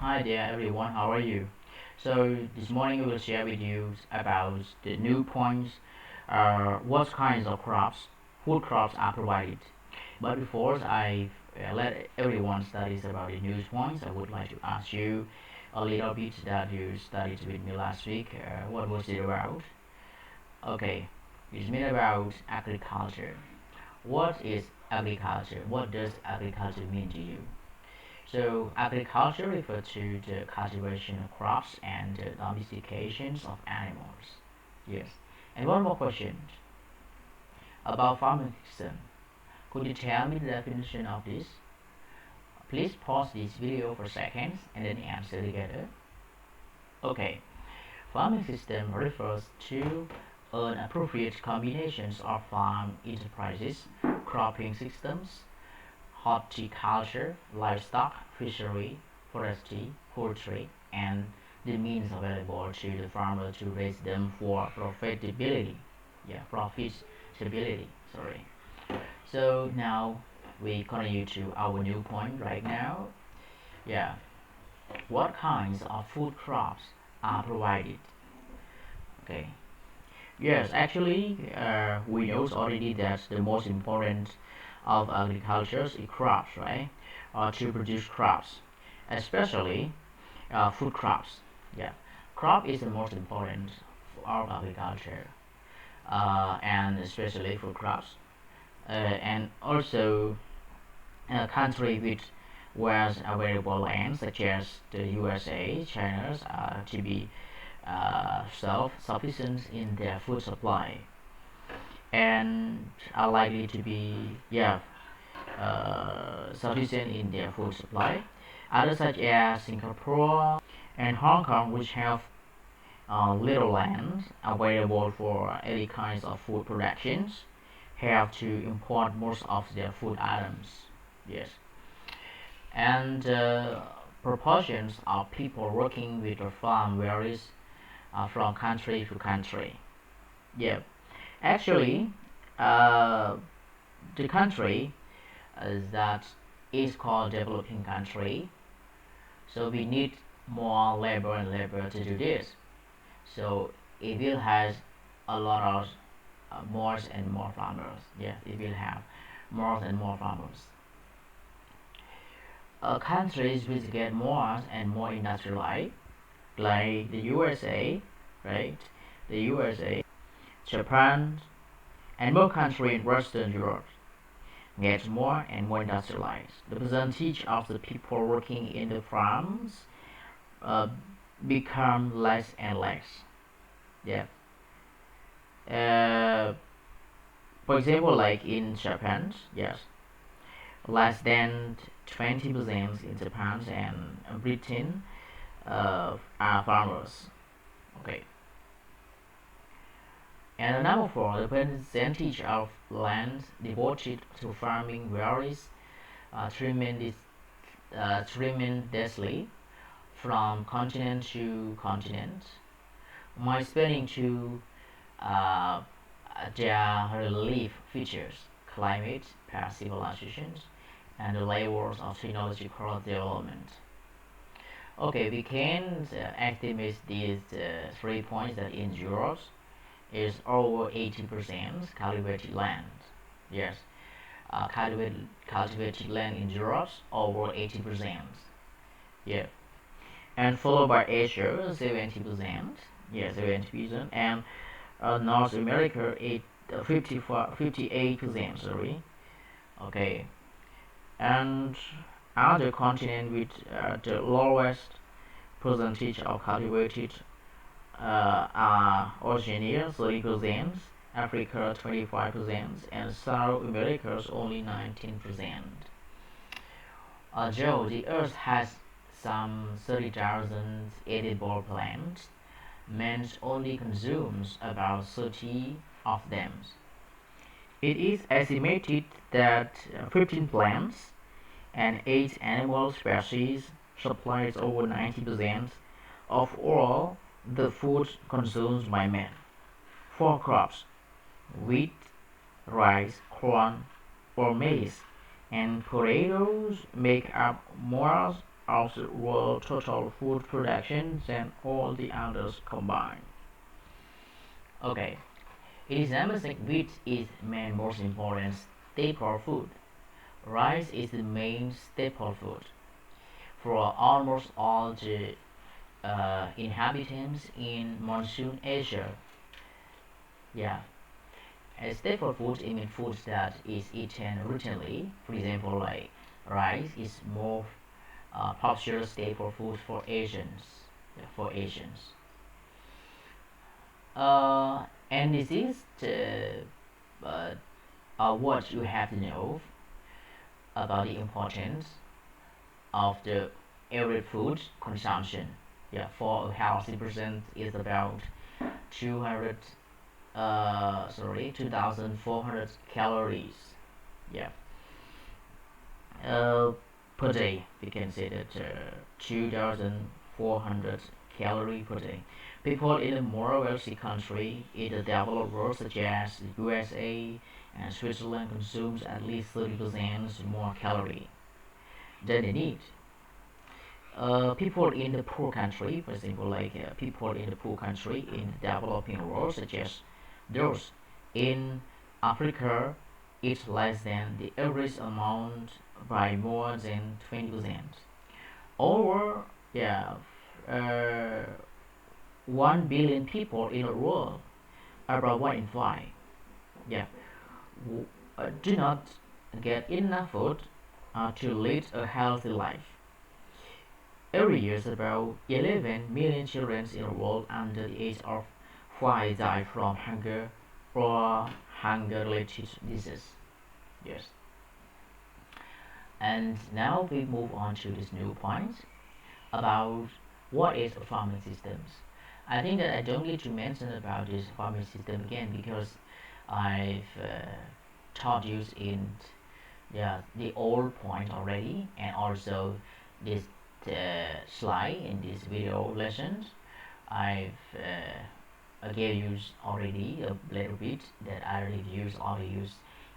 Hi there everyone, how are you? So this morning we will share with you about the new points, what kinds of crops, food crops are provided. But before I let everyone studies about the news points, I would like to ask you a little bit that you studied with me last week. What was it about? Okay, it's been about agriculture. What is agriculture? What does agriculture mean to you? So agriculture refers to the cultivation of crops and the domestications of animals. Yes. And one more question about farming system. Could you tell me the definition of this? Please pause this video for seconds and then answer together. Okay. Farming system refers to an appropriate combinations of farm enterprises, cropping systems, horticulture, livestock, fishery, forestry, poultry, and the means available to the farmer to raise them for profitability. Yeah, profitability. Sorry. So now we continue to our new point right now. Yeah, what kinds of food crops are provided? Okay. Yes, actually, we know already that the most important of agriculture is crops, right? To produce crops, especially food crops. Yeah, crop is the most important of agriculture, and especially food crops. And also, a country with where available land, such as the USA, China, to be self-sufficient in their food supply and are likely to be sufficient in their food supply. Others such as Singapore and Hong Kong, which have little land available for any kinds of food productions, have to import most of their food items. Yes, and proportions of people working with a farm varies from country to country. Yeah, actually, uh, the country that is called developing country, so we need more labor and labor to do this. So it will has a lot of more and more farmers. Yes, it will have more and more farmers. Countries which get more and more industrialized, like the USA, right? The USA, Japan, and more countries in Western Europe gets more and more industrialized. The percentage of the people working in the farms uh, become less and less. Yeah. Uh, for example, like in Japan, yes, less than 20% in Japan and Britain are farmers. Okay. And number four, the percentage of land devoted to farming varies tremendously from continent to continent. My spending to uh, their relief features, climate, past civilizations, and the levels of technological development. Okay, we can estimate these 3 points that in Europe is over 80% cultivated land. Yes, cultivated land in Europe over 80%. Yeah, and followed by Asia 70%. Yeah, 70%, and North America 58%. Sorry. Okay, and other continent with the lowest percentage of cultivated are Oceania 30%, Africa 25%, and South America only 19%. Although the Earth has some 30,000 edible plants, man only consumes about 30 of them. It is estimated that 15 plants and 8 animal species supplies over 90% of all the food consumed by man. Four crops: wheat, rice, corn, or maize, and potatoes make up more of the world total food production than all the others combined. Okay, it is amazing wheat is main most important staple food. Rice is the main staple food for almost all the inhabitants in monsoon Asia. Yeah, as staple foods, I mean foods that is eaten routinely. For example, like rice is more popular staple food for Asians. Yeah, for Asians. And this is what you have to know about the importance of the every food consumption. Yeah, for a healthy person is about 200 2400 calories. Yeah, uh, per day. We can say that 2400 calories per day. People in a more wealthy country in the developed world, such as the USA and Switzerland, consumes at least 30% more calorie than they need. People in the poor country, for example, like people in the poor country in the developing world, such as those in Africa, eat less than the average amount by more than 20%. Over, yeah, uh, 1 billion people in the world, about 1 in 5, yeah, do not get enough food to lead a healthy life. Every year, about 11 million children in the world under the age of 5 die from hunger or hunger-related diseases. Yes. And now we move on to this new point about what is a farming systems. I think that I don't need to mention about this farming system again because I've taught you in the old point already, and also this slide in this video lessons I gave you already a little bit that I already used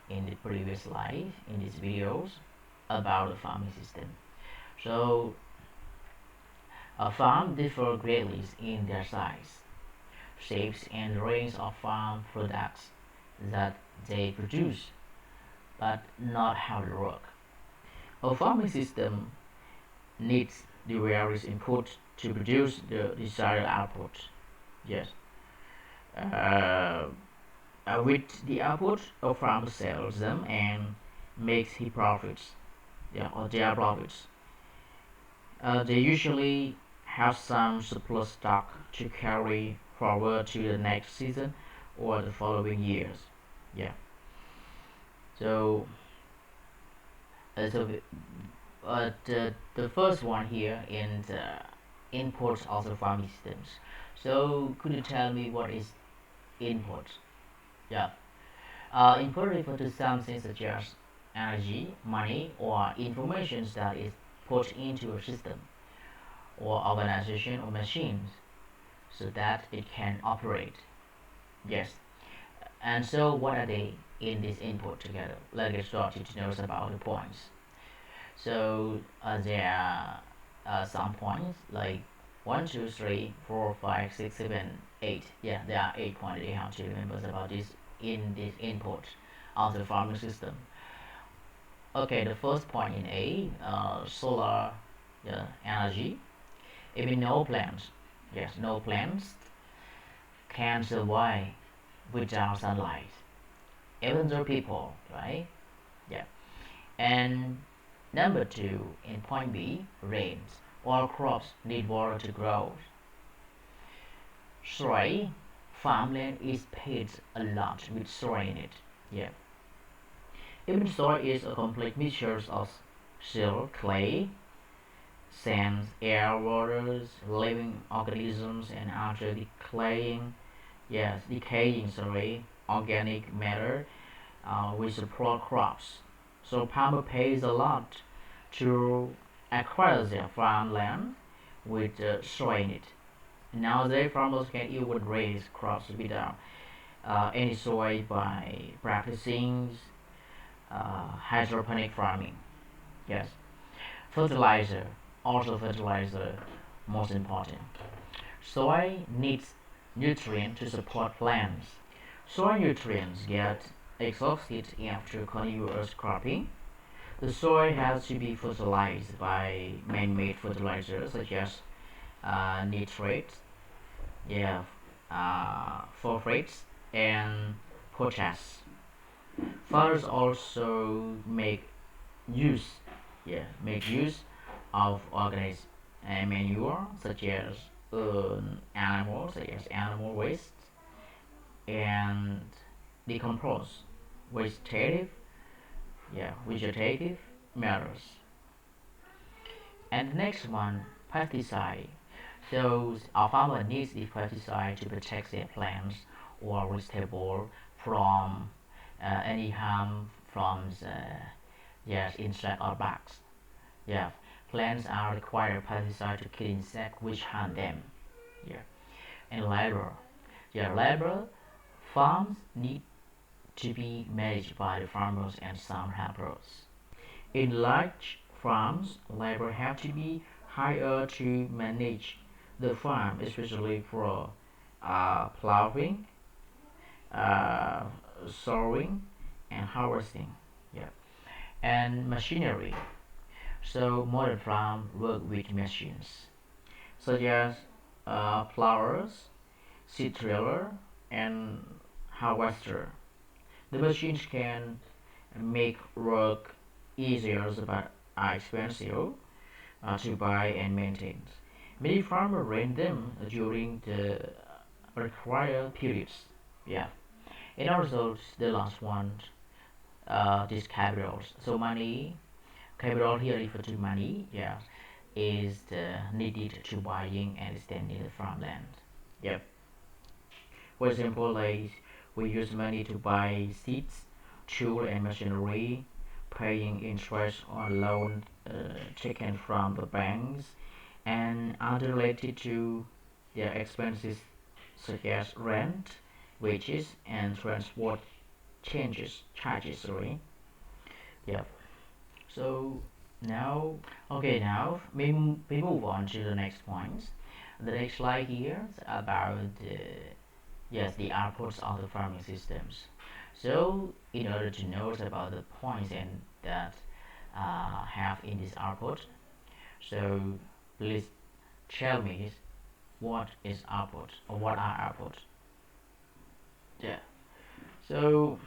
in the previous slide in these videos about the farming system. So a farm differ greatly in their size, shapes, and range of farm products that they produce, but not how they work. A farming system needs the various input to produce the desired output. Yes. Uh, with the output, a farmer sells them and makes his profits. Yeah, or their profits. They usually have some surplus stock to carry forward to the next season or the following years. Yeah. So, so the first one here in the inputs of the farming systems. So, could you tell me what is input? Yeah. Input refers to something such as energy, money, or information that is put into a system or organization or machines so that it can operate. Yes. And so, what are they in this input together? Let's get started to know about the points. So, there are some points like 1, 2, 3, 4, 5, 6, 7, 8. Yeah, there are 8 points that you have to remember about this in this input of the farming system. Okay, the first point in A, solar energy. Even no plants, yes, no plants can survive without sunlight. Even though people, right? Yeah. And number 2, in point B, rains. All crops need water to grow. 3, farmland is paid a lot with soil in it. Yeah. Even soil is a complete mixture of soil, clay, sands, air, waters, living organisms, and other decaying organic matter which support crops. So farmer pays a lot to acquire their farmland with soil in it. Nowadays, farmers can even raise crops without any soil by practicing hydroponic farming. Yes, fertilizer. also fertilizer most important. Soil needs nutrients to support plants. Soil nutrients get exhausted after continuous cropping. The soil has to be fertilized by man-made fertilizers such as nitrates, yeah, phosphates, and potash. Farmers also use, make use of organic manure such as animal waste and decompose vegetative, vegetative matters. And the next one, pesticide. So our farmer needs the pesticide to protect their plants or vegetable from any harm from the insect or bugs. Yeah, plants are required pesticide to kill insects which harm them. Yeah, and labor. Labor farms need to be managed by the farmers and some helpers. In large farms, labor have to be hired to manage the farm, especially for plowing, uh, sowing, and harvesting. Yeah, and machinery. So modern farm work with machines such as plowers, seed driller, and harvester. The machines can make work easier but are expensive to buy and maintain. Many farmers rent them during the required periods. Yeah, and also the last one, this capital. So money, capital here refer to money. Yeah, is needed to buying and extending the farmland. Yep. For example, like we use money to buy seeds, tool and machinery, paying interest on loan taken from the banks, and other related to their expenses such as rent, wages, and transport charges. Sorry. Yeah. So now, okay, now we move on to the next point. The next slide here is about the outputs of the farming systems. So in order to know about the points and that have in this output, so please tell me what is output or what are output. Yeah. So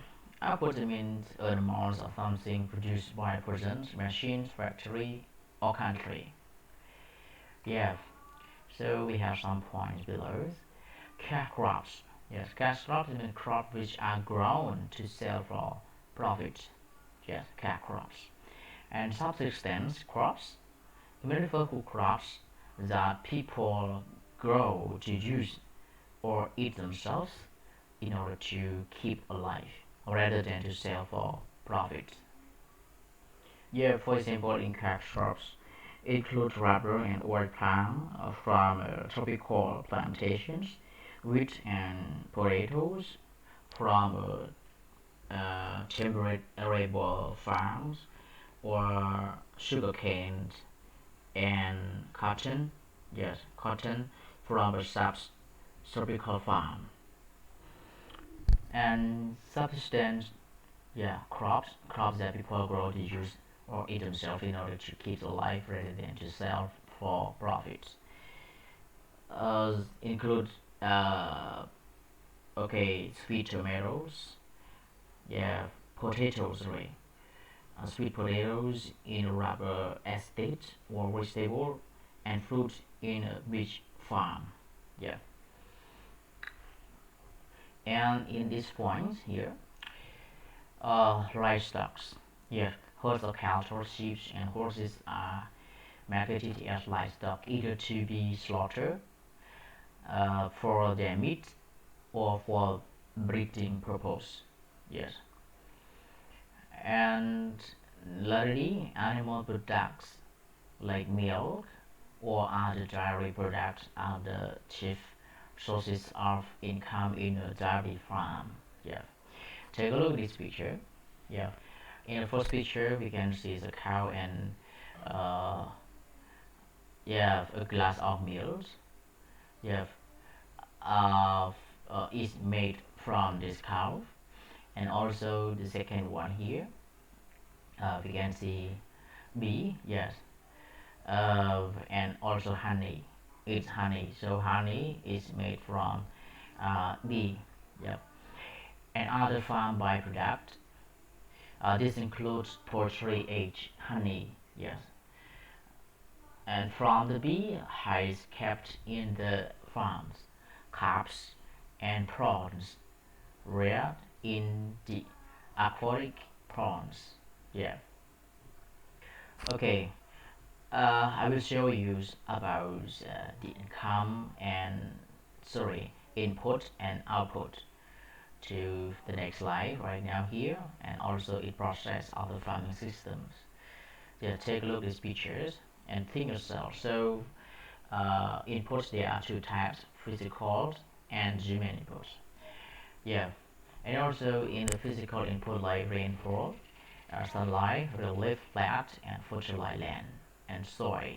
output means an amount of something produced by a person, machine, factory, or country. Yeah. So we have some points below. Cash crops. Yes, cash crops mean crops which are grown to sell for profit. Yes, cash crops. And subsistence crops, meaningful crops that people grow to use or eat themselves in order to keep alive rather than to sell for profit. Yeah, for example, in cash crops include rubber and oil palm from tropical plantations, wheat and potatoes from temperate arable farms, or sugarcane and cotton. Yes, cotton from a subtropical farm. And subsistence, crops that people grow to use or eat themselves in order to keep alive rather than to sell for profits. Include sweet tomatoes, yeah, potatoes, right? Sweet potatoes in rubber estate or vegetable, and fruit in a beach farm. Yeah, and in this point here, livestock. Yeah, herds of cattle, sheep, and horses are marketed as livestock, either to be slaughtered for their meat or for breeding purpose. Yes, and latterly, animal products like milk or other dairy products are the chief sources of income in a dairy farm. Yeah, take a look at this picture. Yeah, in the first picture we can see the cow and uh, You have a glass of milk. You have is made from this cow, and also the second one here, we can see bee, yes, and also honey. It's honey, so honey is made from bee, yep. And other farm byproduct. This includes poultry egg, honey, yes, and from the bee hives kept in the farms, carps and prawns reared in the aquatic ponds. Yeah. Okay. I will show you about the income and input and output to the next slide right now here, and also it process of the farming systems. Yeah, take a look at these pictures and think yourself. So inputs there are two types: physical and human inputs. Yeah, and also in the physical input like rainfall, sunlight, relief, flat, and fertile land and soil.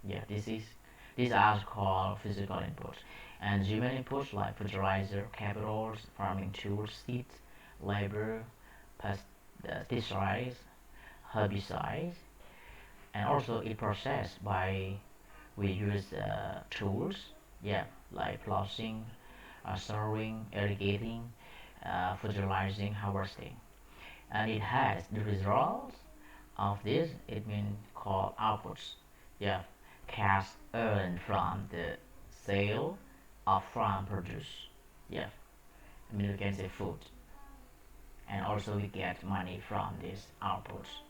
Yeah, these are called physical inputs. And human inputs like fertilizer, capitals, farming tools, seeds, labor, pesticides, herbicides, and also it processed by we use tools, yeah, like ploughing, sowing, irrigating, fertilizing, harvesting, and it has the results of this. It means called outputs. Yeah, cash earned from the sale of farm produce. Yeah, I mean we can say food, and also we get money from these outputs.